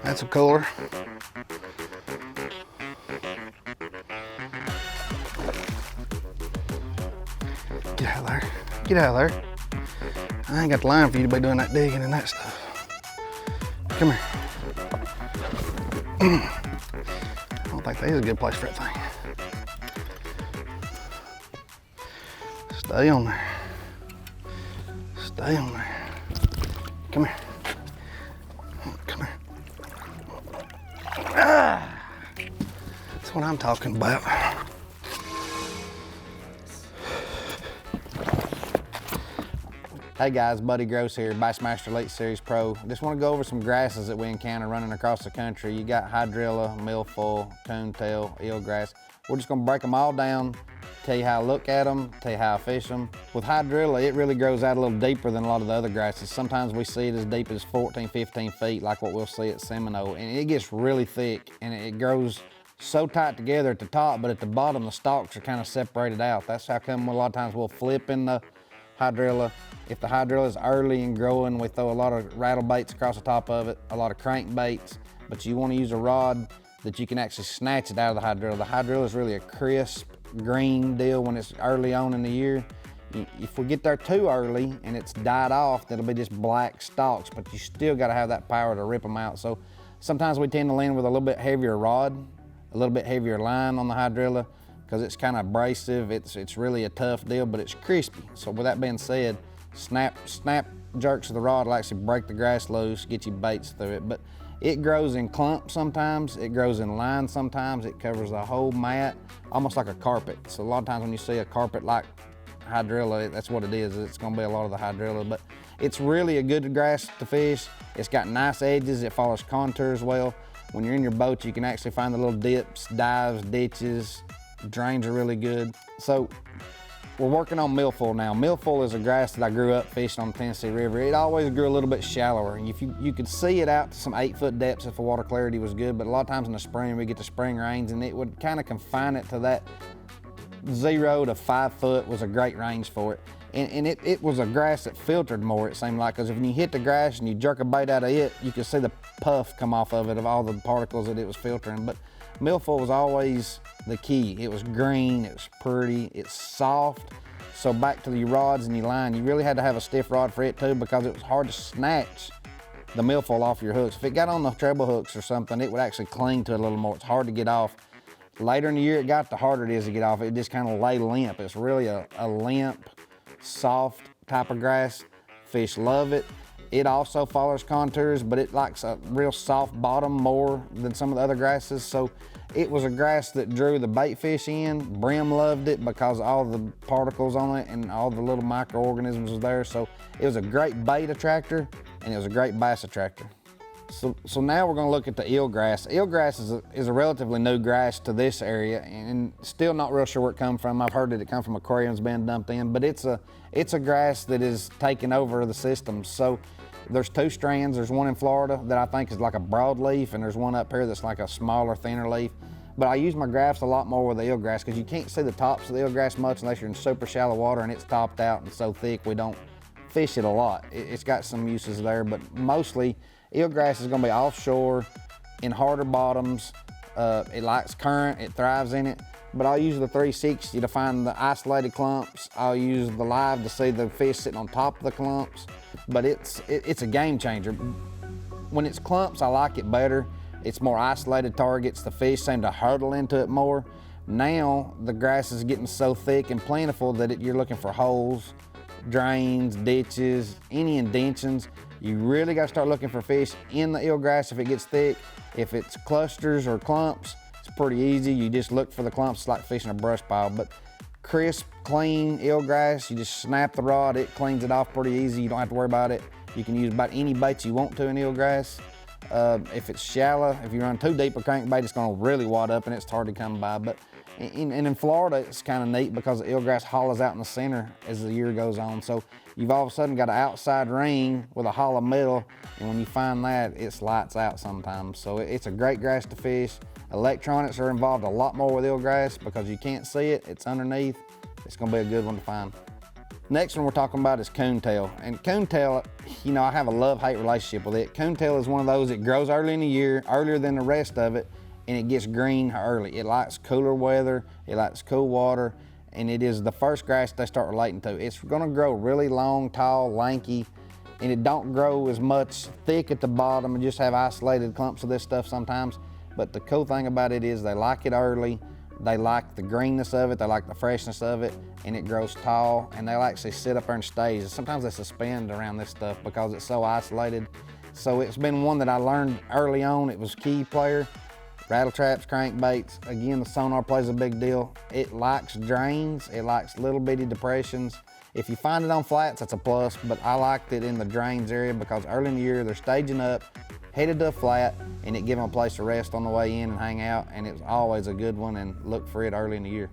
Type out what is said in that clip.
That's a cooler. Get out of there. Get out of there. I ain't got the line for you to be doing that digging and that stuff. Come here. I don't think that is a good place for that thing. Stay on there. Stay on there. Come here. Come here. Ah! That's what I'm talking about. Hey guys, Buddy Gross here, Bassmaster Elite Series Pro. Just want to go over some grasses that we encounter running across the country. You got Hydrala, Millful, Coonetail, Eelgrass. We're just going to break them all down, tell you how I look at them, tell you how I fish them. With Hydrala, it really grows out a little deeper than a lot of the other grasses. Sometimes we see it as deep as 14, 15 feet, like what we'll see at Seminole, and it gets really thick, and it grows so tight together at the top, but at the bottom, the stalks are kind of separated out. That's how come a lot of times we'll flip in the Hydrala. If the Hydrala is early and growing, we throw a lot of rattle baits across the top of it, a lot of crank baits, but you want to use a rod that you can actually snatch it out of the Hydrala. The Hydrala is really a crisp green deal when it's early on in the year. If we get there too early and it's died off, that'll be just black stalks, but you still got to have that power to rip them out. So sometimes we tend to lean with a little bit heavier rod, a little bit heavier line on the Hydrala, because it's kind of abrasive. It's really a tough deal, but it's crispy. So with that being said, snap jerks of the rod will actually break the grass loose, get you baits through it. But it grows in clumps sometimes, it grows in lines sometimes, it covers the whole mat, almost like a carpet. So a lot of times when you see a carpet like Hydrala, that's what it is. It's gonna be a lot of the Hydrala, but it's really a good grass to fish. It's got nice edges, it follows contours well. When you're in your boat, you can actually find the little dips, dives, ditches. Drains are really good. So we're working on Millful now. Millful is a grass that I grew up fishing on the Tennessee River. It always grew a little bit shallower. If you could see it out to some 8-foot depths if the water clarity was good, but a lot of times in the spring we get the spring rains and it would kind of confine it to that 0 to 5 foot was a great range for it. And it was a grass that filtered more, it seemed like, because if you hit the grass and you jerk a bait out of it, you could see the puff come off of it of all the particles that it was filtering. But Millful was always the key. It was green, it was pretty, it's soft. So back to your rods and your line, you really had to have a stiff rod for it too, because it was hard to snatch the Millful off your hooks. If it got on the treble hooks or something, it would actually cling to it a little more. It's hard to get off. Later in the year it got, the harder it is to get off. It just kind of lay limp. It's really a limp, soft type of grass. Fish love it. It also follows contours, but it likes a real soft bottom more than some of the other grasses. So it was a grass that drew the bait fish in. Brim loved it because all the particles on it and all the little microorganisms was there. So it was a great bait attractor and it was a great bass attractor. So now we're going to look at the eelgrass. Eelgrass is a relatively new grass to this area, and still not real sure where it comes from. I've heard that it comes from aquariums being dumped in, but it's a grass that is taking over the system. So there's 2 strands. There's one in Florida that I think is like a broadleaf, and there's one up here that's like a smaller, thinner leaf. But I use my graphs a lot more with the eelgrass because you can't see the tops of the eelgrass much unless you're in super shallow water and it's topped out and so thick we don't fish it a lot. It's got some uses there, but mostly eelgrass is going to be offshore in harder bottoms. It likes current, it thrives in it, but I'll use the 360 to find the isolated clumps. I'll use the live to see the fish sitting on top of the clumps, but it's a game changer. When it's clumps, I like it better. It's more isolated targets. The fish seem to hurdle into it more. Now the grass is getting so thick and plentiful that you're looking for holes, drains, ditches, any indentions. You really got to start looking for fish in the eelgrass if it gets thick. If it's clusters or clumps, it's pretty easy. You just look for the clumps. It's like fishing a brush pile. But crisp, clean eelgrass, you just snap the rod, it cleans it off pretty easy. You don't have to worry about it. You can use about any bait you want to in eelgrass. If it's shallow, if you run too deep a crankbait, it's going to really wad up and it's hard to come by. But in Florida, it's kind of neat because the eelgrass hollows out in the center as the year goes on. So you've all of a sudden got an outside ring with a hollow middle, and when you find that, it's lights out sometimes. So it's a great grass to fish. Electronics are involved a lot more with eelgrass because you can't see it, it's underneath. It's going to be a good one to find. Next one we're talking about is Coonetail. And Coonetail, you know, I have a love-hate relationship with it. Coonetail is one of those that grows early in the year, earlier than the rest of it, and it gets green early. It likes cooler weather, it likes cool water, and it is the first grass they start relating to. It's gonna grow really long, tall, lanky, and it don't grow as much thick at the bottom and just have isolated clumps of this stuff sometimes. But the cool thing about it is they like it early, they like the greenness of it, they like the freshness of it, and it grows tall, and they'll actually sit up there in stages. Sometimes they suspend around this stuff because it's so isolated. So it's been one that I learned early on. It was key player, rattle traps, crankbaits. Again, the sonar plays a big deal. It likes drains, it likes little bitty depressions. If you find it on flats, that's a plus, but I liked it in the drains area because early in the year, they're staging up, headed to a flat, and it give them a place to rest on the way in and hang out, and it was always a good one, and look for it early in the year.